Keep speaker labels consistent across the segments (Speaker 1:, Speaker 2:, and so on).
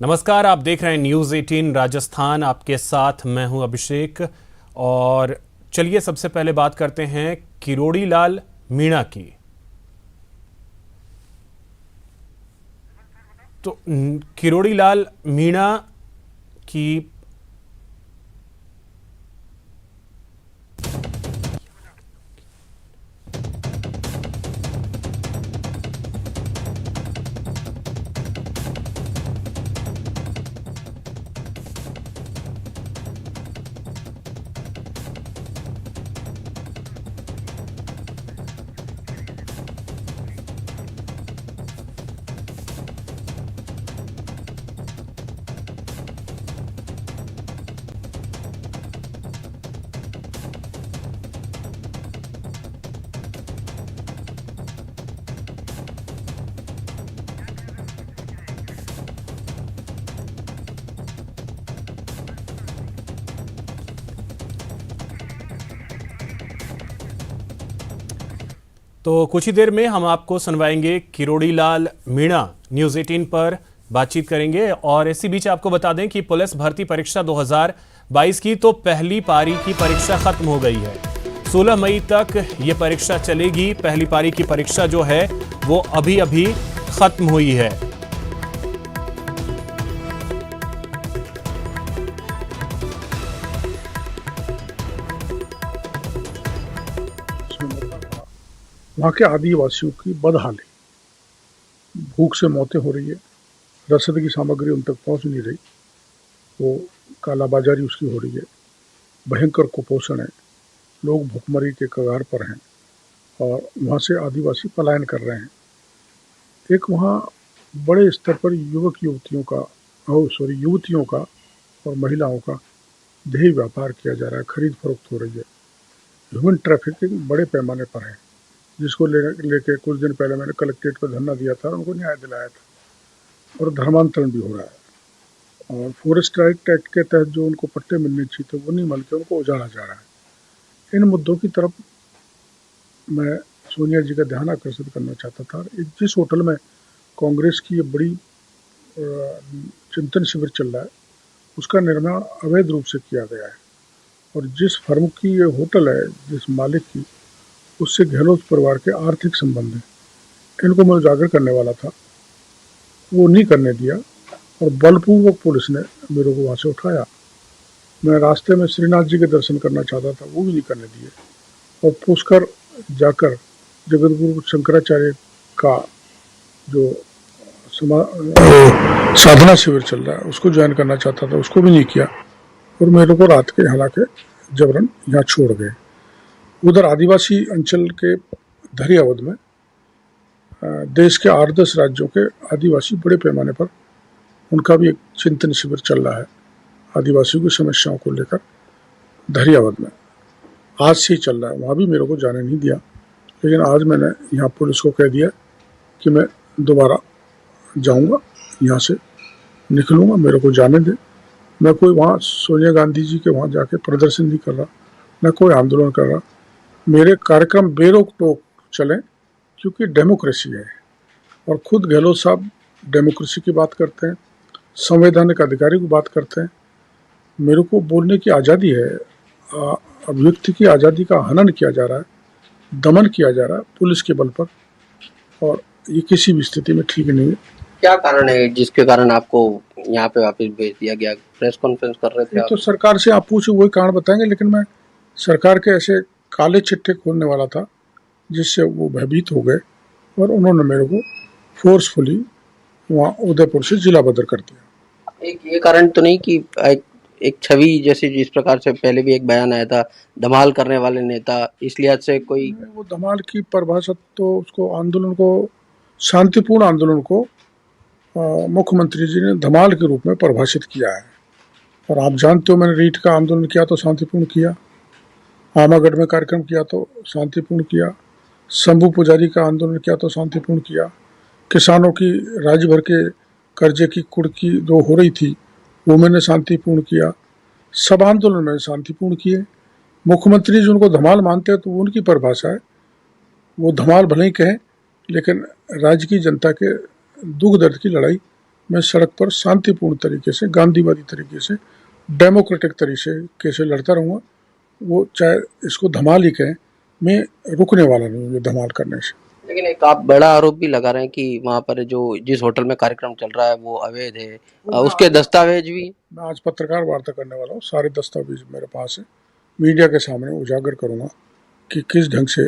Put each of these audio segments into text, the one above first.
Speaker 1: नमस्कार, आप देख रहे हैं न्यूज़ 18 राजस्थान। आपके साथ मैं हूं अभिषेक। और चलिए सबसे पहले बात करते हैं किरोड़ी लाल मीणा की। तो किरोड़ी लाल मीणा की तो कुछ ही देर में हम आपको सुनवाएंगे किरोड़ी लाल मीणा। न्यूज़ 18 पर बातचीत करेंगे। और इसी बीच आपको बता दें कि पुलिस भर्ती परीक्षा 2022 की तो पहली पारी की परीक्षा खत्म हो गई है। 16 मई तक ये परीक्षा चलेगी। पहली पारी की परीक्षा जो है वो अभी अभी खत्म हुई है।
Speaker 2: वहाँ के आदिवासियों की बदहाली, भूख से मौतें हो रही है, रसद की सामग्री उन तक पहुँच नहीं रही, वो कालाबाजारी उसकी हो रही है, भयंकर कुपोषण है, लोग भुखमरी के कगार पर हैं और वहाँ से आदिवासी पलायन कर रहे हैं। एक वहाँ बड़े स्तर पर युवतियों का और महिलाओं का देह व्यापार किया जा रहा है, खरीद फरोख्त हो रही है। ह्यूमन ट्रैफिकिंग बड़े पैमाने पर है, जिसको लेके कुछ दिन पहले मैंने कलेक्ट्रेट पर धरना दिया था और उनको न्याय दिलाया था। और धर्मांतरण भी हो रहा है और फॉरेस्ट राइट एक्ट के तहत जो उनको पट्टे मिलने चाहिए थे वो नहीं मिल के उनको उजाड़ा जा रहा है। इन मुद्दों की तरफ मैं सोनिया जी का ध्यान आकर्षित करना चाहता था। जिस होटल में कांग्रेस की ये बड़ी चिंतन शिविर चल रहा है उसका निर्माण अवैध रूप से किया गया है और जिस फर्म की ये होटल है, जिस मालिक की, उससे गहलोत परिवार के आर्थिक संबंध हैं। इनको मैं उजागर करने वाला था, वो नहीं करने दिया और बलपूर्वक पुलिस ने मेरे को वहाँ से उठाया। मैं रास्ते में श्रीनाथ जी के दर्शन करना चाहता था, वो भी नहीं करने दिए। और पुष्कर जाकर जगतगुरु शंकराचार्य का जो साधना शिविर चल रहा है उसको ज्वाइन करना चाहता था, उसको भी नहीं किया और मेरे को रात के हालांकि जबरन यहाँ छोड़ गए। उधर आदिवासी अंचल के धरियावद में देश के 8-10 राज्यों के आदिवासी बड़े पैमाने पर उनका भी एक चिंतन शिविर चल रहा है आदिवासियों की समस्याओं को लेकर। धरियावद में आज से ही चल रहा है, वहाँ भी मेरे को जाने नहीं दिया, लेकिन आज मैंने यहाँ पुलिस को कह दिया कि मैं दोबारा जाऊँगा, यहाँ से निकलूँगा, मेरे को जाने दे। मैं कोई वहाँ सोनिया गांधी जी के वहाँ जाके प्रदर्शन नहीं कर रहा, न कोई आंदोलन कर रहा। मेरे कार्यक्रम बेरोक टोक चलें क्योंकि डेमोक्रेसी है और खुद गहलोत साहब डेमोक्रेसी की बात करते हैं, संवैधानिक अधिकारी की बात करते हैं। मेरे को बोलने की आज़ादी है, अभिव्यक्ति की आज़ादी का हनन किया जा रहा है, दमन किया जा रहा है पुलिस के बल पर और ये किसी भी स्थिति में ठीक नहीं है।
Speaker 3: क्या कारण है जिसके कारण आपको यहाँ पे वापस भेज दिया गया? प्रेस कॉन्फ्रेंस कर रहे थे आप?
Speaker 2: तो सरकार से आप पूछे वही कारण बताएंगे, लेकिन मैं सरकार के ऐसे काले चिट्ठे खोलने वाला था जिससे वो भयभीत हो गए और उन्होंने मेरे को फोर्सफुली वहाँ उदयपुर से जिला बदर कर दिया।
Speaker 3: एक ये कारण तो नहीं कि एक छवि जैसे जिस प्रकार से पहले भी एक बयान आया था, धमाल करने वाले नेता, इसलिए से कोई
Speaker 2: वो धमाल की परिभाषा तो उसको आंदोलन को, शांतिपूर्ण आंदोलन को मुख्यमंत्री जी ने धमाल के रूप में परिभाषित किया है। और आप जानते हो मैंने रीट का आंदोलन किया तो शांतिपूर्ण किया, आमागढ़ में कार्यक्रम किया तो शांतिपूर्ण किया, शंभू पुजारी का आंदोलन किया तो शांतिपूर्ण किया, किसानों की राज्य भर के कर्जे की कुर्की जो हो रही थी वो मैंने शांतिपूर्ण किया। सब आंदोलन मैंने शांतिपूर्ण किए। मुख्यमंत्री जी उनको धमाल मानते हैं तो उनकी परिभाषा है, वो धमाल भले ही कहें, लेकिन राज्य की जनता के दुख दर्द की लड़ाई मैं सड़क पर शांतिपूर्ण तरीके से, गांधीवादी तरीके से, डेमोक्रेटिक तरीके से लड़ता रहूँगा। वो चाहे इसको धमाल ही कहें, मैं रुकने वाला नहीं हूँ ये धमाल करने से।
Speaker 3: लेकिन एक आप बड़ा आरोप भी लगा रहे हैं कि वहाँ पर जो जिस होटल में कार्यक्रम चल रहा है वो अवैध है, उसके दस्तावेज भी।
Speaker 2: मैं आज पत्रकार वार्ता करने वाला हूँ, सारे दस्तावेज मेरे पास है, मीडिया के सामने उजागर करूँगा कि किस ढंग से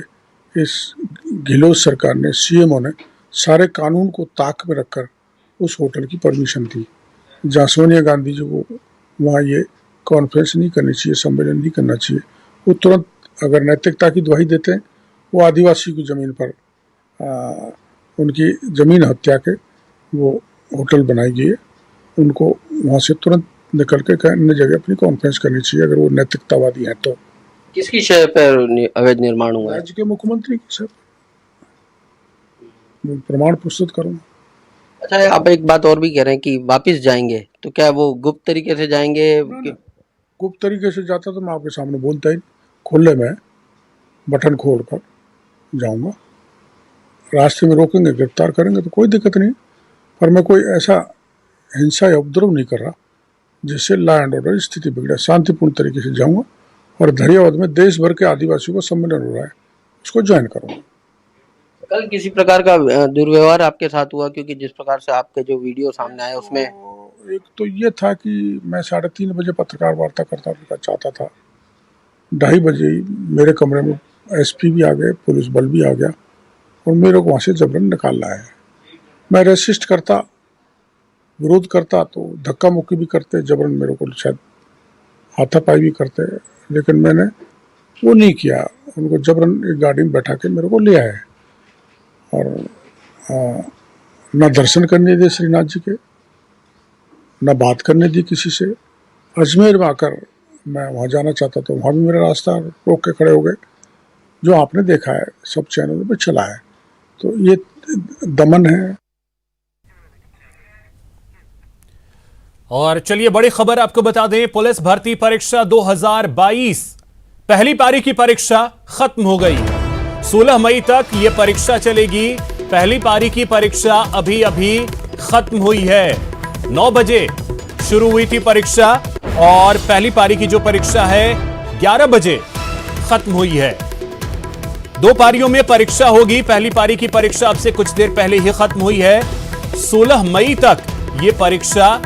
Speaker 2: इस गहलोत सरकार ने, सीएमओ ने सारे कानून को ताक में रखकर उस होटल की परमिशन दी, जहाँ सोनिया गांधी जी को वहाँ ये कॉन्फ्रेंस नहीं करनी चाहिए, सम्मेलन नहीं करना चाहिए। वो तुरंत अगर नैतिकता की दुहाई देते हैं, वो आदिवासी की ज़मीन पर उनकी ज़मीन हत्या के वो होटल बनाई गई है, उनको वहाँ से तुरंत निकल के अन्य जगह अपनी कॉन्फ्रेंस करनी चाहिए अगर वो नैतिकतावादी हैं तो।
Speaker 3: किसकी शय पर अवैध निर्माण हुआ है?
Speaker 2: राज्य के मुख्यमंत्री की सर, प्रमाण प्रस्तुत करूँगा।
Speaker 3: अच्छा, आप एक बात और भी कह रहे हैं कि वापस जाएंगे, तो क्या वो गुप्त तरीके से जाएंगे?
Speaker 2: गुप्त तरीके से जाता तो मैं आपके सामने बोलता ही, खुले में बटन खोल कर जाऊँगा। रास्ते में रोकेंगे, गिरफ्तार करेंगे तो कोई दिक्कत नहीं, पर मैं कोई ऐसा हिंसा या उपद्रव नहीं कर रहा जिससे लॉ एंड ऑर्डर स्थिति बिगड़े। शांतिपूर्ण तरीके से जाऊँगा और धरियावद में देश भर के आदिवासियों का सम्मेलन हो रहा है, उसको ज्वाइन करूँगा।
Speaker 3: कल किसी प्रकार का दुर्व्यवहार आपके साथ हुआ? क्योंकि जिस प्रकार से आपके जो वीडियो सामने आया उसमें
Speaker 2: एक तो ये था कि मैं 3:30 बजे पत्रकार वार्ता करता चाहता था, 2:30 बजे ही मेरे कमरे में एसपी भी आ गए, पुलिस बल भी आ गया और मेरे को वहाँ से जबरन निकाल लाया है। मैं रेसिस्ट करता, विरोध करता तो धक्का मुक्की भी करते, जबरन मेरे को शायद हाथापाई भी करते, लेकिन मैंने वो नहीं किया। उनको जबरन एक गाड़ी में बैठा के मेरे को ले आए और न दर्शन करने दिए श्रीनाथ जी के, न बात करने दी किसी से। अजमेर में आकर मैं वहाँ जाना चाहता तो वहाँ भी मेरा रास्ता रोक के खड़े हो गए, जो आपने देखा है सब चैनलों पे चला है। तो ये दमन है।
Speaker 1: और चलिए बड़ी खबर आपको बता दें, पुलिस भर्ती परीक्षा 2022 पहली पारी की परीक्षा खत्म हो गई। 16 मई तक यह परीक्षा चलेगी। पहली पारी की परीक्षा अभी अभी खत्म हुई है। 9 बजे शुरू हुई थी परीक्षा और पहली पारी की जो परीक्षा है 11 बजे खत्म हुई है। 2 पारियों में परीक्षा होगी। पहली पारी की परीक्षा अब से कुछ देर पहले ही खत्म हुई है। 16 मई तक यह परीक्षा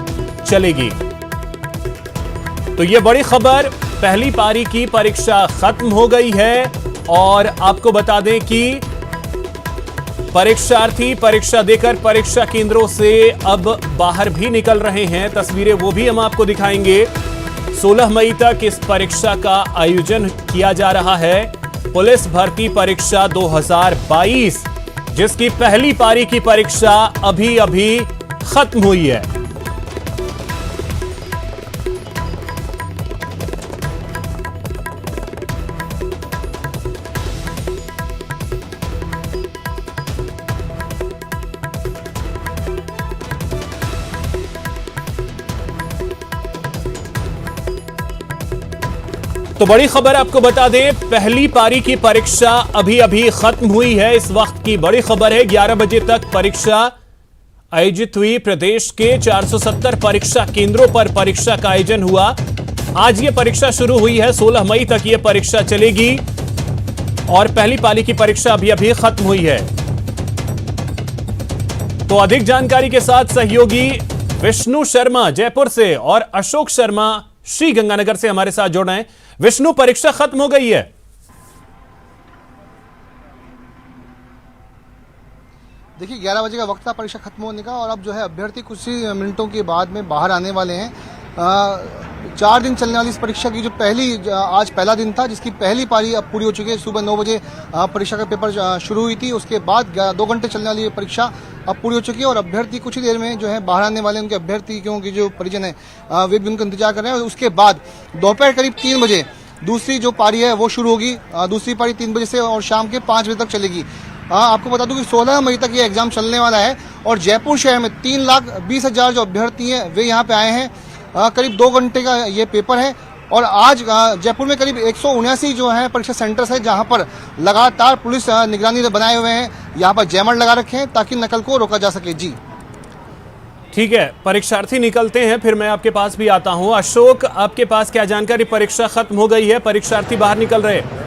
Speaker 1: चलेगी। तो यह बड़ी खबर, पहली पारी की परीक्षा खत्म हो गई है। और आपको बता दें कि परीक्षार्थी परीक्षा देकर परीक्षा केंद्रों से अब बाहर भी निकल रहे हैं। तस्वीरें वो भी हम आपको दिखाएंगे। 16 मई तक इस परीक्षा का आयोजन किया जा रहा है, पुलिस भर्ती परीक्षा 2022, जिसकी पहली पारी की परीक्षा अभी अभी खत्म हुई है। तो बड़ी खबर आपको बता दें, पहली पारी की परीक्षा अभी अभी खत्म हुई है। इस वक्त की बड़ी खबर है, 11 बजे तक परीक्षा आयोजित हुई। प्रदेश के 470 परीक्षा केंद्रों पर परीक्षा का आयोजन हुआ। आज यह परीक्षा शुरू हुई है, 16 मई तक यह परीक्षा चलेगी और पहली पारी की परीक्षा अभी अभी खत्म हुई है। तो अधिक जानकारी के साथ सहयोगी विष्णु शर्मा जयपुर से और अशोक शर्मा श्री गंगानगर से हमारे साथ जुड़ रहे हैं। विष्णु, परीक्षा खत्म हो गई है।
Speaker 4: देखिए 11 बजे का वक्त था परीक्षा खत्म होने का और अब जो है अभ्यर्थी कुछ ही मिनटों के बाद में बाहर आने वाले हैं। 4 दिन चलने वाली इस परीक्षा की जो आज पहला दिन था, जिसकी पहली पारी अब पूरी हो चुकी है। सुबह 9 बजे परीक्षा का पेपर शुरू हुई थी, उसके बाद 2 घंटे चलने वाली ये परीक्षा अब पूरी हो चुकी है और अभ्यर्थी कुछ ही देर में जो है बाहर आने वाले। उनके अभ्यर्थी की जो परिजन है वे भी उनका इंतजार कर रहे हैं। उसके बाद दोपहर करीब 3 बजे दूसरी जो पारी है वो शुरू होगी। दूसरी पारी 3 बजे से और शाम के 5 बजे तक चलेगी। आपको बता दूं कि 16 मई तक ये एग्जाम चलने वाला है और जयपुर शहर में 3,20,000 जो अभ्यर्थी हैं वे यहाँ पे आए हैं। करीब 2 घंटे का ये पेपर है और आज जयपुर में करीब 179 जो है परीक्षा सेंटर्स है, जहाँ पर लगातार पुलिस निगरानी बनाए हुए हैं। यहाँ पर जैमर लगा रखे हैं ताकि नकल को रोका जा सके। जी
Speaker 1: ठीक है, परीक्षार्थी निकलते हैं, फिर मैं आपके पास भी आता हूं। अशोक, आपके पास क्या जानकारी? परीक्षा खत्म हो गई है, परीक्षार्थी बाहर निकल रहे हैं।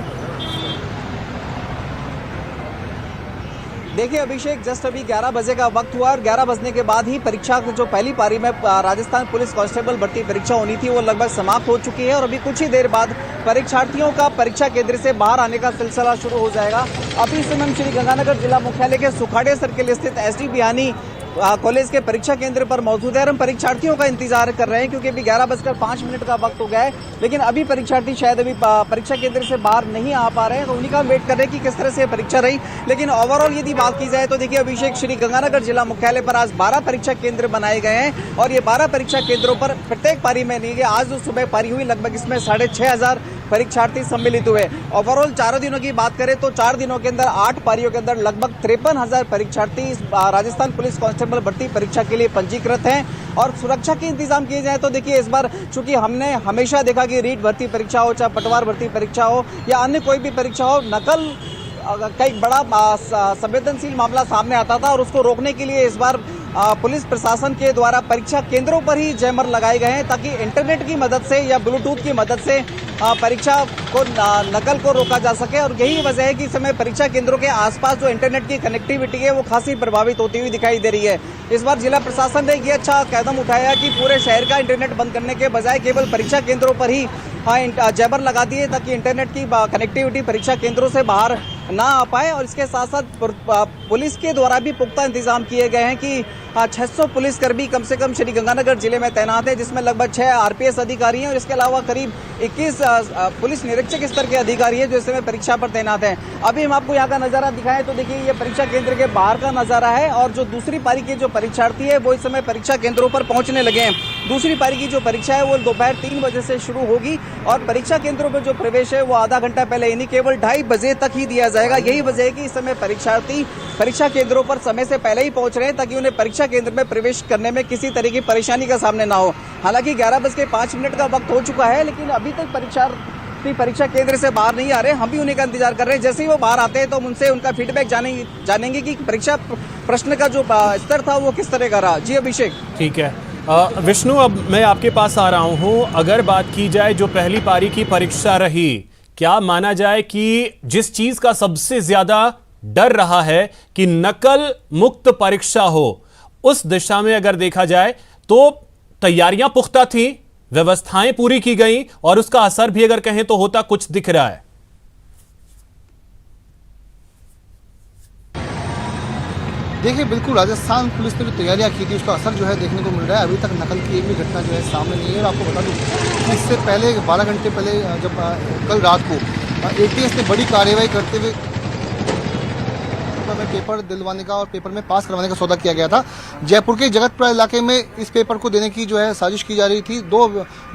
Speaker 5: देखिए अभिषेक, जस्ट अभी 11 बजे का वक्त हुआ और 11 बजने के बाद ही परीक्षा जो पहली पारी में राजस्थान पुलिस कांस्टेबल भर्ती परीक्षा होनी थी वो लगभग समाप्त हो चुकी है और अभी कुछ ही देर बाद परीक्षार्थियों का परीक्षा केंद्र से बाहर आने का सिलसिला शुरू हो जाएगा। अभी समय हम श्री गंगानगर जिला मुख्यालय के सुखाड़े सर्किल स्थित एसडी बिहानी कॉलेज के परीक्षा केंद्र पर मौजूद है और हम परीक्षार्थियों का इंतजार कर रहे हैं क्योंकि अभी 11:05 का वक्त हो गया है, लेकिन अभी परीक्षार्थी शायद अभी परीक्षा केंद्र से बाहर नहीं आ पा रहे हैं, तो उन्हीं का वेट कर रहे हैं कि किस तरह से परीक्षा रही। लेकिन ओवरऑल यदि बात की जाए तो देखिए अभिषेक, श्री गंगानगर जिला मुख्यालय पर आज 12 परीक्षा केंद्र बनाए गए हैं और ये 12 परीक्षा केंद्रों पर प्रत्येक पारी में नहीं गए। आज जो सुबह पारी हुई लगभग इसमें 6,500 परीक्षार्थी सम्मिलित हुए। ओवरऑल 4 दिनों की बात करें तो 4 दिनों के अंदर 8 पारियों के अंदर लगभग 53,000 परीक्षार्थी इस राजस्थान पुलिस कांस्टेबल भर्ती परीक्षा के लिए पंजीकृत हैं। और सुरक्षा के इंतजाम किए जाए तो देखिए इस बार चूंकि हमने हमेशा देखा कि रीट भर्ती परीक्षा हो, चाहे पटवार भर्ती परीक्षा हो या अन्य कोई भी परीक्षा हो, नकल कई बड़ा संवेदनशील मामला सामने आता था और उसको रोकने के लिए इस बार पुलिस प्रशासन के द्वारा परीक्षा केंद्रों पर ही जैमर लगाए गए हैं ताकि इंटरनेट की मदद से या ब्लूटूथ की मदद से परीक्षा को नकल को रोका जा सके। और यही वजह है कि इस समय परीक्षा केंद्रों के आसपास जो इंटरनेट की कनेक्टिविटी है वो खासी प्रभावित होती हुई दिखाई दे रही है। इस बार जिला प्रशासन ने ये अच्छा कदम उठाया कि पूरे शहर का इंटरनेट बंद करने के बजाय केवल परीक्षा केंद्रों पर ही जैमर लगा दिए ताकि इंटरनेट की कनेक्टिविटी परीक्षा केंद्रों से बाहर ना आ पाए। और इसके साथ साथ पुलिस के द्वारा भी पुख्ता इंतजाम किए गए हैं कि 600 पुलिसकर्मी कम से कम श्री गंगानगर जिले में तैनात है, जिसमें लगभग 6 आरपीएस अधिकारी हैं और इसके अलावा करीब 21 पुलिस निरीक्षक स्तर के अधिकारी हैं जो इस समय परीक्षा पर तैनात हैं। अभी हम आपको यहाँ का नजारा दिखाएं तो देखिए ये परीक्षा केंद्र के बाहर का नजारा है और जो दूसरी पारी के जो परीक्षार्थी है वो इस समय परीक्षा केंद्रों पर पहुंचने लगे हैं। दूसरी पारी की जो परीक्षा है वो दोपहर 3 बजे से शुरू होगी और परीक्षा केंद्रों पर जो प्रवेश है वो आधा घंटा पहले यानी केवल 2:30 बजे तक ही दिया जाएगा। यही वजह है कि इस समय परीक्षार्थी परीक्षा केंद्रों पर समय से पहले ही पहुंच रहे हैं ताकि उन्हें परीक्षा केंद्र में प्रवेश करने में किसी तरह की परेशानी का सामना ना हो। हालांकि 11:05 का वक्त हो चुका है लेकिन अभी तक परीक्षार्थी परीक्षा केंद्र से बाहर नहीं आ रहे। हम भी उन्हीं का इंतजार कर रहे हैं। जैसे ही वो बाहर आते हैं तो हम उनसे उनका फीडबैक जानेंगे कि परीक्षा प्रश्न का जो स्तर था वो किस तरह का रहा। जी अभिषेक।
Speaker 1: ठीक है विष्णु, अब मैं आपके पास आ रहा हूं। अगर बात की जाए जो पहली पारी की परीक्षा रही, क्या माना जाए कि जिस चीज का सबसे ज्यादा डर रहा है कि नकल मुक्त परीक्षा हो, उस दिशा में अगर देखा जाए तो तैयारियां पुख्ता थी, व्यवस्थाएं पूरी की गई और उसका असर भी अगर कहें तो होता कुछ दिख रहा है?
Speaker 4: देखिए बिल्कुल, राजस्थान पुलिस ने जो तैयारियां की थी उसका असर जो है देखने को मिल रहा है। अभी तक नकल की एक भी घटना जो है सामने नहीं है। और आपको बता दूं कि इससे पहले 12 घंटे पहले जब कल रात को एटीएस ने बड़ी कार्रवाई करते हुए में पेपर दिलवाने का और पेपर में पास करवाने का सौदा किया गया था। जयपुर के जगतपुरा इलाके में इस पेपर को देने की जो है साजिश की जा रही थी। 2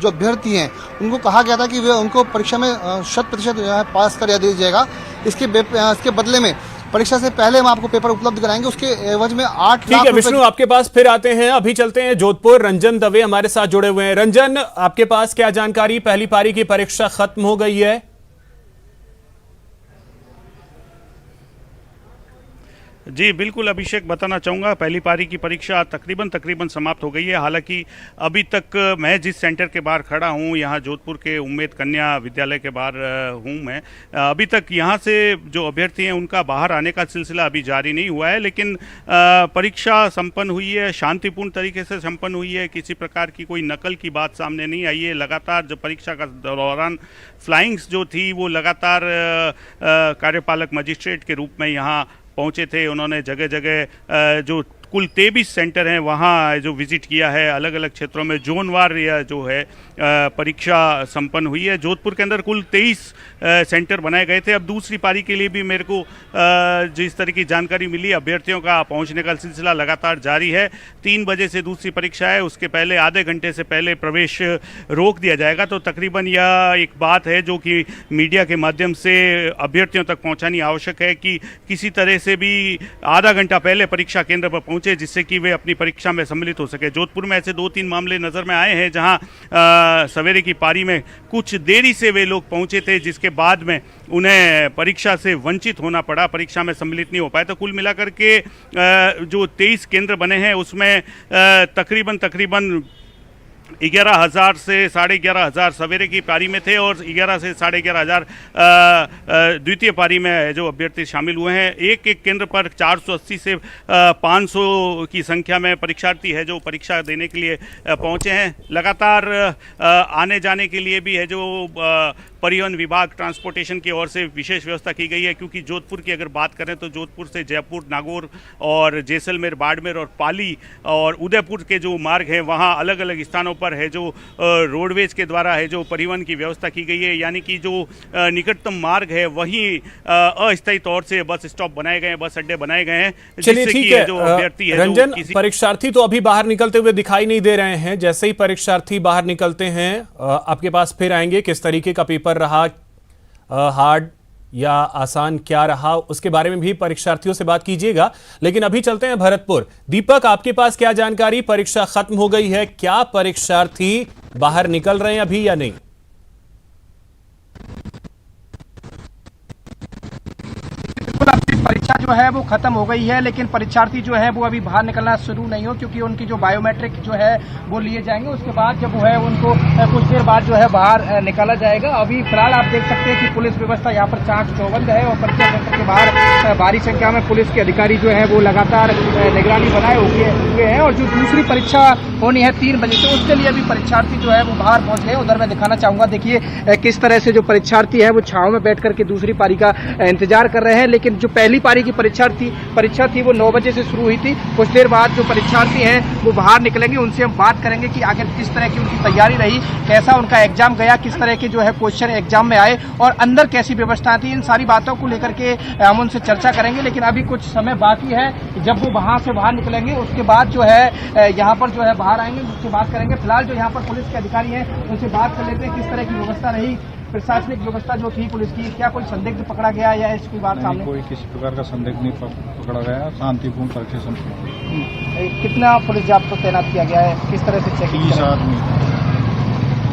Speaker 4: जो अभ्यर्थी हैं उनको कहा गया था कि वे उनको परीक्षा में 100% जो है पास कर दिया जाएगा। इसके बदले में परीक्षा से पहले हम आपको पेपर उपलब्ध कराएंगे, उसके एवज में 8 लाख।
Speaker 1: विष्णु, आपके पास फिर आते हैं। अभी चलते हैं जोधपुर। रंजन दवे हमारे साथ जुड़े हुए हैं। रंजन, आपके पास क्या जानकारी? पहली पारी की परीक्षा खत्म हो गई है।
Speaker 6: जी बिल्कुल अभिषेक, बताना चाहूँगा पहली पारी की परीक्षा तकरीबन समाप्त हो गई है। हालांकि अभी तक मैं जिस सेंटर के बाहर खड़ा हूँ, यहाँ जोधपुर के उम्मेद कन्या विद्यालय के बाहर हूँ मैं, अभी तक यहाँ से जो अभ्यर्थी हैं उनका बाहर आने का सिलसिला अभी जारी नहीं हुआ है। लेकिन परीक्षा संपन्न हुई है, शांतिपूर्ण तरीके से संपन्न हुई है, किसी प्रकार की कोई नकल की बात सामने नहीं आई है। लगातार जो परीक्षा का दौरान फ्लाइंग्स जो थी वो लगातार कार्यपालक मजिस्ट्रेट के रूप में यहाँ पहुँचे थे। उन्होंने जगह जगह जो कुल 23 सेंटर हैं वहाँ जो विजिट किया है, अलग अलग क्षेत्रों में जोनवार या जो है परीक्षा संपन्न हुई है। जोधपुर के अंदर कुल 23 सेंटर बनाए गए थे। अब दूसरी पारी के लिए भी मेरे को जिस तरह की जानकारी मिली, अभ्यर्थियों का पहुंचने का सिलसिला लगातार जारी है। 3 बजे से दूसरी परीक्षा है, उसके पहले आधे घंटे से पहले प्रवेश रोक दिया जाएगा। तो तकरीबन यह एक बात है जो कि मीडिया के माध्यम से अभ्यर्थियों तक पहुँचानी आवश्यक है कि किसी तरह से भी आधा घंटा पहले परीक्षा केंद्र पर पहुँचे पहुंचे जिससे कि वे अपनी परीक्षा में सम्मिलित हो सके। जोधपुर में ऐसे 2-3 मामले नज़र में आए हैं जहां सवेरे की पारी में कुछ देरी से वे लोग पहुंचे थे, जिसके बाद में उन्हें परीक्षा से वंचित होना पड़ा, परीक्षा में सम्मिलित नहीं हो पाए। तो कुल मिलाकर के जो 23 केंद्र बने हैं उसमें तकरीबन 11,000 से 11,500 सवेरे की पारी में थे और 11 से 11,500 द्वितीय पारी में जो अभ्यर्थी शामिल हुए हैं। एक एक केंद्र पर 480 से 500 की संख्या में परीक्षार्थी है जो परीक्षा देने के लिए पहुंचे हैं। लगातार आने जाने के लिए भी है जो परिवहन विभाग ट्रांसपोर्टेशन की ओर से विशेष व्यवस्था की गई है, क्योंकि जोधपुर की अगर बात करें तो जोधपुर से जयपुर, नागौर और जैसलमेर, बाड़मेर और पाली और उदयपुर के जो मार्ग हैं वहाँ अलग अलग स्थानों पर है जो रोडवेज के द्वारा है जो परिवहन की व्यवस्था की गई है, यानी कि जो निकटतम मार्ग है वहीं अस्थायी तौर से बस स्टॉप बनाए गए हैं, बस अड्डे बनाए गए हैं।
Speaker 1: चलिए ठीक है जो अभ्यर्थी है रंजन, परीक्षार्थी तो अभी बाहर निकलते हुए दिखाई नहीं दे रहे हैं। जैसे ही परीक्षार्थी बाहर निकलते हैं आपके पास फिर आएंगे। किस तरीके का पेपर रहा, हार्ड या आसान क्या रहा, उसके बारे में भी परीक्षार्थियों से बात कीजिएगा। लेकिन अभी चलते हैं भरतपुर। दीपक, आपके पास क्या जानकारी? परीक्षा खत्म हो गई है, क्या परीक्षार्थी बाहर निकल रहे हैं अभी या नहीं?
Speaker 7: परीक्षा जो है वो खत्म हो गई है, लेकिन परीक्षार्थी जो है वो अभी बाहर निकलना शुरू नहीं हो, क्योंकि उनकी जो बायोमेट्रिक जो है वो लिए जाएंगे। उसके बाद जब वो है उनको कुछ देर बाद जो है बाहर निकाला जाएगा। अभी फिलहाल आप देख सकते हैं कि पुलिस व्यवस्था यहाँ पर चाक चौबंद है और परीक्षा सेंटर के बाहर भारी संख्या में पुलिस के अधिकारी जो है वो लगातार निगरानी बनाए हुए हैं। और जो दूसरी परीक्षा होनी है 3 बजे से, उसके लिए भी परीक्षार्थी जो है वो बाहर पहुंच गए। उधर मैं दिखाना चाहूंगा, देखिए किस तरह से जो परीक्षार्थी है वो छांव में बैठ करके दूसरी पारी का इंतजार कर रहे हैं। लेकिन जो पहली पारी की परीक्षा थी वो 9 बजे से शुरू हुई थी। कुछ देर बाद जो परीक्षार्थी हैं वो बाहर निकलेंगे, उनसे हम बात करेंगे कि आखिर किस तरह की उनकी तैयारी रही, कैसा उनका एग्जाम गया, किस तरह के जो है क्वेश्चन एग्जाम में आए और अंदर कैसी व्यवस्था थी। इन सारी बातों को लेकर के हम उनसे चर्चा करेंगे। लेकिन अभी कुछ समय बाकी है, जब वो वहां से बाहर निकलेंगे उसके बाद जो है यहाँ पर जो है बाहर आएंगे, उससे बात करेंगे। फिलहाल जो यहाँ पर पुलिस के अधिकारी हैं उनसे बात कर लेते हैं किस तरह की व्यवस्था रही, प्रशासनिक व्यवस्था जो थी पुलिस की। क्या कोई संदिग्ध पकड़ा गया या इसकी बात सामने?
Speaker 8: कोई किसी प्रकार का संदिग्ध नहीं पकड़ा गया, शांतिपूर्ण परीक्षा संपन्न।
Speaker 7: कितना पुलिस जाब्ता तो तैनात किया गया है, किस तरह से चेकिंग?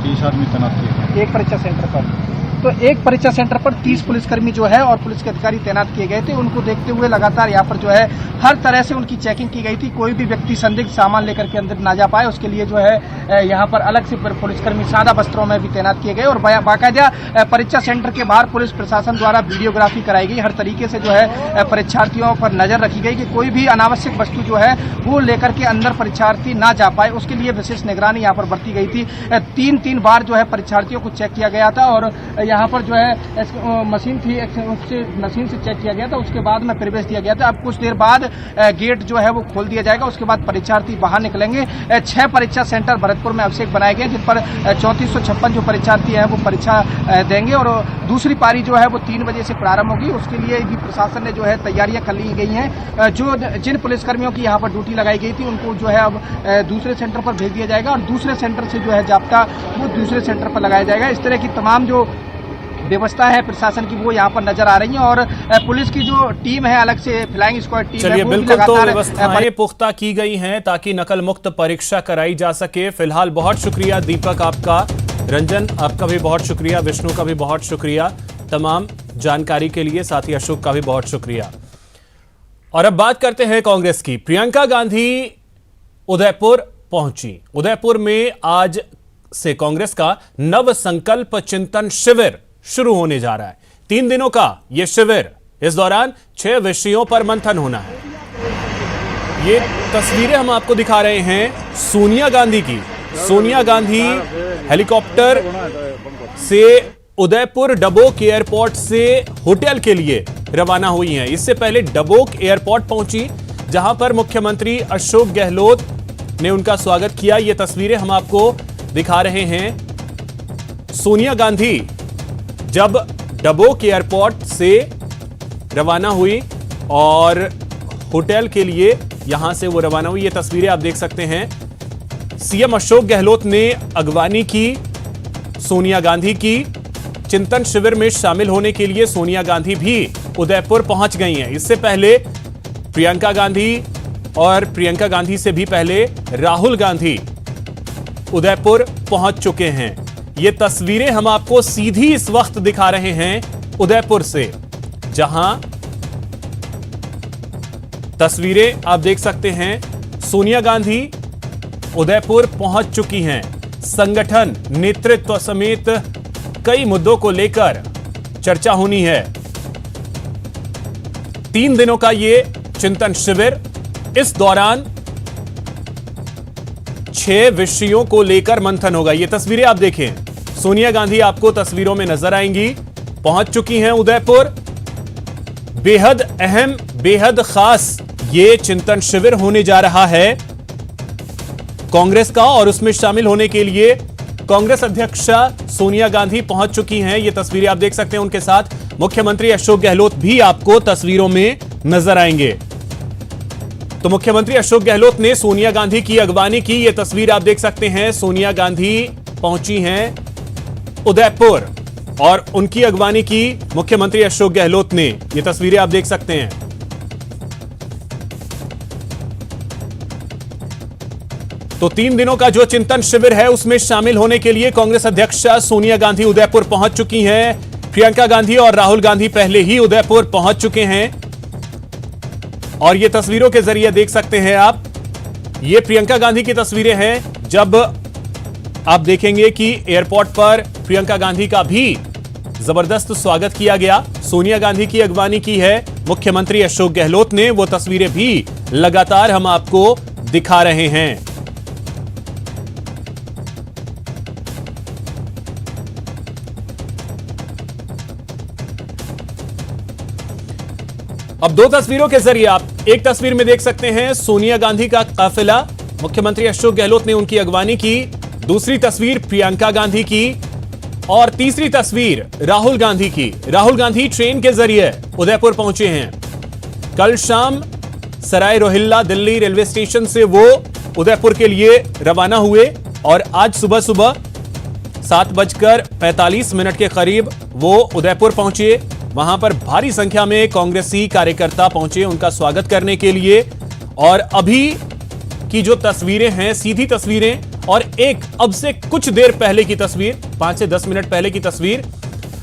Speaker 8: 30 आदमी तैनात किए गए
Speaker 7: एक परीक्षा सेंटर पर। तो एक परीक्षा सेंटर पर 30 पुलिसकर्मी जो है और पुलिस के अधिकारी तैनात किए गए थे। उनको देखते हुए लगातार यहाँ पर जो है हर तरह से उनकी चेकिंग की गई थी। कोई भी व्यक्ति संदिग्ध सामान लेकर के अंदर ना जा पाए, उसके लिए जो है यहाँ पर अलग से पुलिसकर्मी सादा वस्त्रों में भी तैनात किए गए। और बाकायदा परीक्षा सेंटर के बाहर पुलिस प्रशासन द्वारा वीडियोग्राफी कराई गई। हर तरीके से जो है परीक्षार्थियों पर नजर रखी गई कि कोई भी अनावश्यक वस्तु जो है वो लेकर के अंदर परीक्षार्थी ना जा पाए, उसके लिए विशेष निगरानी यहाँ पर बरती गई थी। 3 बार जो है परीक्षार्थियों को चेक किया गया था और यहाँ पर जो है मशीन थी, मशीन से चेक किया गया था। उसके बाद में प्रवेश दिया गया था। अब कुछ देर बाद गेट जो है वो खोल दिया जाएगा। उसके बाद परीक्षार्थी बाहर निकलेंगे। 6 परीक्षा सेंटर भरतपुर में आवश्यक बनाए गए, जिन पर 3456 जो परीक्षार्थी है वो परीक्षा देंगे। और दूसरी पारी जो है वो 3 बजे से प्रारंभ होगी। उसके लिए भी प्रशासन ने जो है तैयारियां कर ली गई हैं। जिन पुलिसकर्मियों की यहाँ पर ड्यूटी लगाई गई थी उनको जो है अब दूसरे सेंटर पर भेज दिया जाएगा और दूसरे सेंटर से जो है जाब्ता वो दूसरे सेंटर पर लगाया जाएगा। इस तरह की तमाम जो व्यवस्था है प्रशासन की वो यहाँ पर नजर आ रही है। और पुलिस की जो टीम है, अलग से फ्लाइंग स्क्वाड टीम है, वो
Speaker 1: बिल्कुल तो व्यवस्थाएं पुख्ता की गई हैं ताकि नकल मुक्त परीक्षा कराई जा सके। फिलहाल बहुत शुक्रिया दीपक आपका, रंजन आपका भी बहुत शुक्रिया, विष्णु का भी बहुत शुक्रिया तमाम जानकारी के लिए, साथ ही अशोक का भी बहुत शुक्रिया। और अब बात करते हैं कांग्रेस की। प्रियंका गांधी उदयपुर पहुंची। उदयपुर में आज से कांग्रेस का नव संकल्प चिंतन शिविर शुरू होने जा रहा है। 3 दिनों का यह शिविर, इस दौरान 6 विषयों पर मंथन होना है। ये तस्वीरें हम आपको दिखा रहे हैं सोनिया गांधी की। सोनिया गांधी हेलीकॉप्टर से उदयपुर डबोक एयरपोर्ट से होटल के लिए रवाना हुई हैं। इससे पहले डबोक एयरपोर्ट पहुंची, जहां पर मुख्यमंत्री अशोक गहलोत ने उनका स्वागत किया। ये तस्वीरें हम आपको दिखा रहे हैं। सोनिया गांधी जब डबोक एयरपोर्ट से रवाना हुई और होटल के लिए यहां से वो रवाना हुई, ये तस्वीरें आप देख सकते हैं। सीएम अशोक गहलोत ने अगवानी की सोनिया गांधी की। चिंतन शिविर में शामिल होने के लिए सोनिया गांधी भी उदयपुर पहुंच गई हैं। इससे पहले प्रियंका गांधी और प्रियंका गांधी से भी पहले राहुल गांधी उदयपुर पहुंच चुके हैं। ये तस्वीरें हम आपको सीधी इस वक्त दिखा रहे हैं उदयपुर से, जहां तस्वीरें आप देख सकते हैं। सोनिया गांधी उदयपुर पहुंच चुकी हैं। संगठन, नेतृत्व समेत कई मुद्दों को लेकर चर्चा होनी है। 3 दिनों का ये चिंतन शिविर, इस दौरान 6 विषयों को लेकर मंथन होगा। ये तस्वीरें आप देखें, सोनिया गांधी आपको तस्वीरों में नजर आएंगी, पहुंच चुकी हैं उदयपुर। बेहद अहम, बेहद खास ये चिंतन शिविर होने जा रहा है कांग्रेस का, और उसमें शामिल होने के लिए कांग्रेस अध्यक्षा सोनिया गांधी पहुंच चुकी हैं। ये तस्वीरें आप देख सकते हैं, उनके साथ मुख्यमंत्री अशोक गहलोत भी आपको तस्वीरों में नजर आएंगे। तो मुख्यमंत्री अशोक गहलोत ने सोनिया गांधी की अगवानी की। ये तस्वीर आप देख सकते हैं, सोनिया गांधी पहुंची हैं उदयपुर और उनकी अगवानी की मुख्यमंत्री अशोक गहलोत ने। ये तस्वीरें आप देख सकते हैं। तो 3 दिनों का जो चिंतन शिविर है उसमें शामिल होने के लिए कांग्रेस अध्यक्षा सोनिया गांधी उदयपुर पहुंच चुकी हैं। प्रियंका गांधी और राहुल गांधी पहले ही उदयपुर पहुंच चुके हैं और ये तस्वीरों के जरिए देख सकते हैं आप। ये प्रियंका गांधी की तस्वीरें हैं जब आप देखेंगे कि एयरपोर्ट पर प्रियंका गांधी का भी जबरदस्त स्वागत किया गया। सोनिया गांधी की अगवानी की है मुख्यमंत्री अशोक गहलोत ने। वो तस्वीरें भी लगातार हम आपको दिखा रहे हैं। अब 2 तस्वीरों के जरिए आप एक तस्वीर में देख सकते हैं सोनिया गांधी का काफिला, मुख्यमंत्री अशोक गहलोत ने उनकी अगवानी की। दूसरी तस्वीर प्रियंका गांधी की और तीसरी तस्वीर राहुल गांधी की। राहुल गांधी ट्रेन के जरिए उदयपुर पहुंचे हैं। कल शाम सराय रोहिल्ला दिल्ली रेलवे स्टेशन से वो उदयपुर के लिए रवाना हुए और आज सुबह सुबह 7:45 के करीब वो उदयपुर पहुंचे। वहां पर भारी संख्या में कांग्रेसी कार्यकर्ता पहुंचे उनका स्वागत करने के लिए। और अभी की जो तस्वीरें हैं, सीधी तस्वीरें, और एक अब से कुछ देर पहले की तस्वीर, 5 से 10 मिनट पहले की तस्वीर,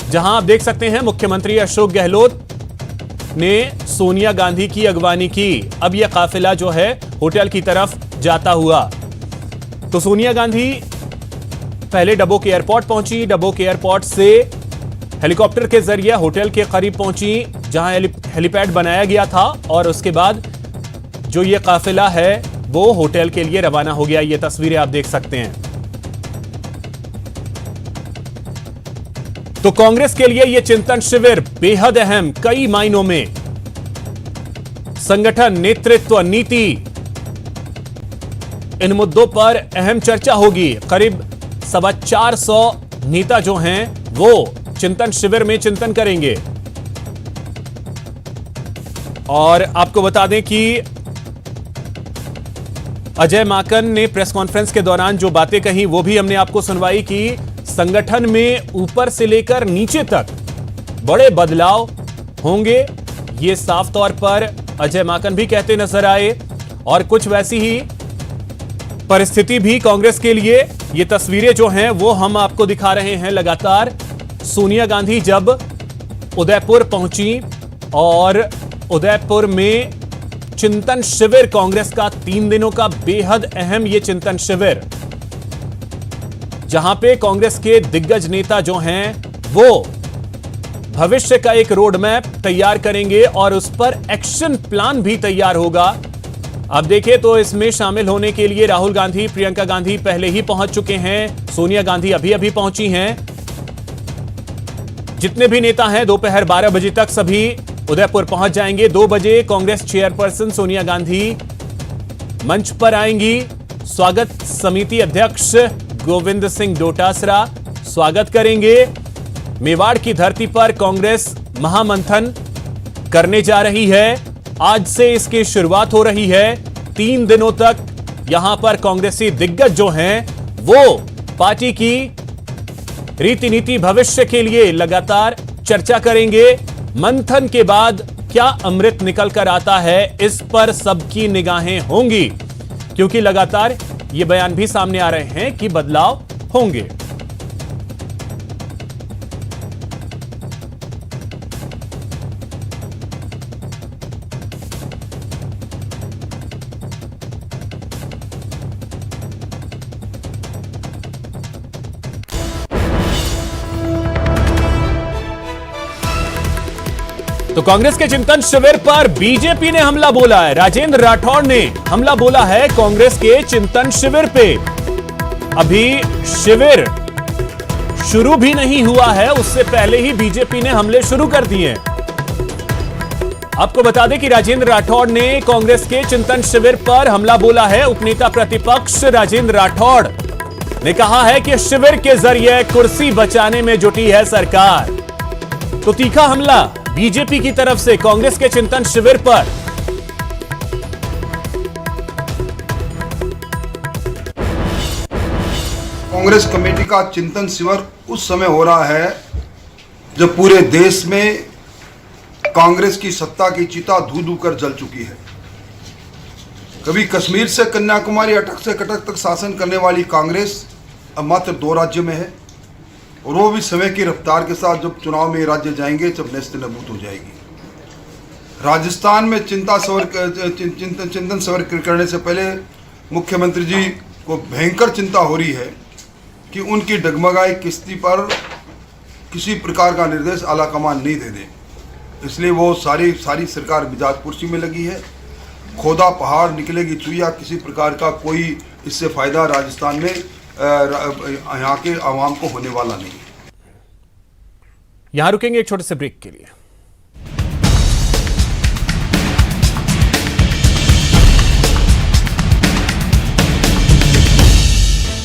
Speaker 1: जहां आप देख सकते हैं मुख्यमंत्री अशोक गहलोत ने सोनिया गांधी की अगवानी की। अब यह काफिला जो है होटल की तरफ जाता हुआ। तो सोनिया गांधी पहले डबोक एयरपोर्ट पहुंची, डबोक एयरपोर्ट से हेलीकॉप्टर के जरिए होटल के करीब पहुंची जहां हेलीपैड बनाया गया था, और उसके बाद जो ये काफिला है वो होटल के लिए रवाना हो गया। ये तस्वीरें आप देख सकते हैं। तो कांग्रेस के लिए यह चिंतन शिविर बेहद अहम, कई मायनों में। संगठन, नेतृत्व, नीति, इन मुद्दों पर अहम चर्चा होगी। करीब 450 नेता जो हैं वो चिंतन शिविर में चिंतन करेंगे। और आपको बता दें कि अजय माकन ने प्रेस कॉन्फ्रेंस के दौरान जो बातें कही वो भी हमने आपको सुनवाई की। संगठन में ऊपर से लेकर नीचे तक बड़े बदलाव होंगे, ये साफ तौर पर अजय माकन भी कहते नजर आए। और कुछ वैसी ही परिस्थिति भी कांग्रेस के लिए। ये तस्वीरें जो हैं वो हम आपको दिखा रहे हैं लगातार। सोनिया गांधी जब उदयपुर पहुंची और उदयपुर में चिंतन शिविर, कांग्रेस का 3 दिनों का बेहद अहम ये चिंतन शिविर, जहां पे कांग्रेस के दिग्गज नेता जो हैं वो भविष्य का एक रोड मैप तैयार करेंगे और उस पर एक्शन प्लान भी तैयार होगा। अब देखें तो इसमें शामिल होने के लिए राहुल गांधी, प्रियंका गांधी पहले ही पहुंच चुके हैं। सोनिया गांधी अभी अभी पहुंची हैं। जितने भी नेता हैं दोपहर 12 बजे तक सभी उदयपुर पहुंच जाएंगे। 2 बजे कांग्रेस चेयरपर्सन सोनिया गांधी मंच पर आएंगी। स्वागत समिति अध्यक्ष गोविंद सिंह डोटासरा स्वागत करेंगे। मेवाड़ की धरती पर कांग्रेस महामंथन करने जा रही है। आज से इसकी शुरुआत हो रही है। 3 दिनों तक यहां पर कांग्रेसी दिग्गज जो हैं वो पार्टी की रीति नीति, भविष्य के लिए लगातार चर्चा करेंगे। मंथन के बाद क्या अमृत निकल कर आता है, इस पर सबकी निगाहें होंगी, क्योंकि लगातार ये बयान भी सामने आ रहे हैं कि बदलाव होंगे। तो कांग्रेस के चिंतन शिविर पर बीजेपी ने हमला बोला है। राजेंद्र राठौड़ ने हमला बोला है कांग्रेस के चिंतन शिविर पे। अभी शिविर शुरू भी नहीं हुआ है, उससे पहले ही बीजेपी ने हमले शुरू कर दिए। आपको बता दें कि राजेंद्र राठौड़ ने कांग्रेस के चिंतन शिविर पर हमला बोला है। उपनेता प्रतिपक्ष राजेंद्र राठौड़ ने कहा है कि शिविर के जरिए कुर्सी बचाने में जुटी है सरकार। तो तीखा हमला बीजेपी की तरफ से कांग्रेस के चिंतन शिविर पर।
Speaker 9: कांग्रेस कमेटी का चिंतन शिविर उस समय हो रहा है जब पूरे देश में कांग्रेस की सत्ता की चिता धू धू कर जल चुकी है। कभी कश्मीर से कन्याकुमारी, अटक से कटक तक शासन करने वाली कांग्रेस अब मात्र 2 राज्यों में है, और वो भी समय की रफ्तार के साथ। जब चुनाव में राज्य जाएंगे जब नेस्त नबूत हो जाएगी। राजस्थान में चिंतन शिविर करने से पहले मुख्यमंत्री जी को भयंकर चिंता हो रही है कि उनकी डगमगाई किस्ती पर किसी प्रकार का निर्देश आलाकमान नहीं दे दे। इसलिए वो सारी सरकार मिजाज पुरसी में लगी है। खोदा पहाड़ निकलेगी चुईया, किसी प्रकार का कोई इससे फायदा राजस्थान में यहाँ के आवाम को होने वाला नहीं।
Speaker 1: यहां रुकेंगे एक छोटे से ब्रेक के लिए।